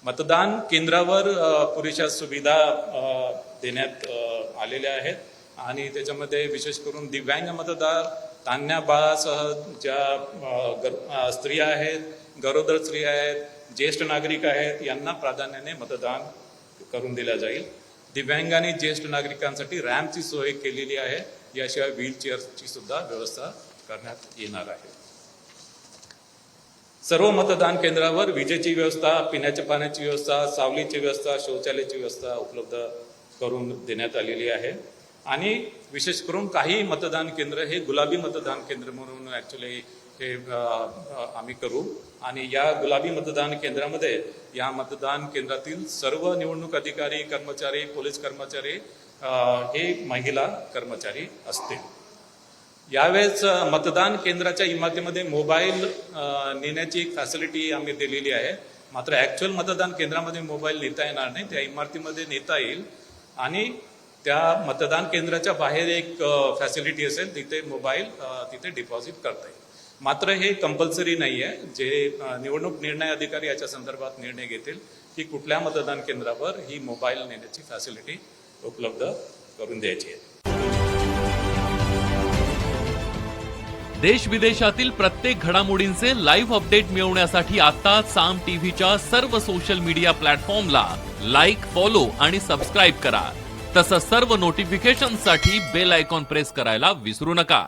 मतदान केंद्रावर पुरेशा सुविधा देण्यात आलेल्या आहेत आणि त्याच्यामध्ये विशेष करून दिव्यांग मतदार, तान्ह्या बाळासह ज्या स्त्रिया आहेत, गरोदर स्त्रिया आहेत, ज्येष्ठ नागरिक आहेत यांना प्राधान्याने मतदान करून दिलं जाईल। दिव्यांग आणि ज्येष्ठ नागरिकांसाठी रॅम्पची सोय केलेली आहे, याशिवाय व्हीलचेअरची सुद्धा व्यवस्था करण्यात येणार आहे। सर्व मतदान केंद्रावर विजेची व्यवस्था, पिण्याच्या पाण्याची व्यवस्था, सावलीची व्यवस्था, शौचालयाची व्यवस्था उपलब्ध करून देण्यात आलेली आहे आणि विशेष करून काही मतदान केंद्र हे गुलाबी मतदान केंद्र म्हणून ऍक्च्युली हे आम्ही करू आणि या गुलाबी मतदान केंद्रामध्ये या मतदान केंद्रातील सर्व निवडणूक अधिकारी, कर्मचारी, पोलीस कर्मचारी हे महिला कर्मचारी असतील। यावेळेस मतदान केंद्राच्या इमारतीमध्ये मोबाईल नेण्याची एक फॅसिलिटी आम्ही दिलेली आहे, मात्र ऍक्च्युअल मतदान केंद्रामध्ये मोबाईल नेता येणार नाही, त्या इमारतीमध्ये नेता येईल आणि त्या मतदान केंद्राच्या बाहेर एक फॅसिलिटी असेल, तिथे मोबाईल तिथे डिपॉझिट करता येईल। मात्र हे कंपल्सरी नाही आहे, जे निवडणूक निर्णय अधिकारी याच्या संदर्भात निर्णय घेतील की कुठल्या मतदान केंद्रावर ही मोबाईल नेण्याची फॅसिलिटी उपलब्ध करून द्यायची आहे। देश विदेशातील प्रत्येक घडामोडींचे लाईव्ह अपडेट मिळवण्यासाठी आता साम टीव्हीच्या सर्व सोशल मीडिया प्लॅटफॉर्मला लाईक, फॉलो आणि सबस्क्राईब करा। तसंच सर्व नोटिफिकेशनसाठी बेल आयकॉन प्रेस करायला विसरू नका।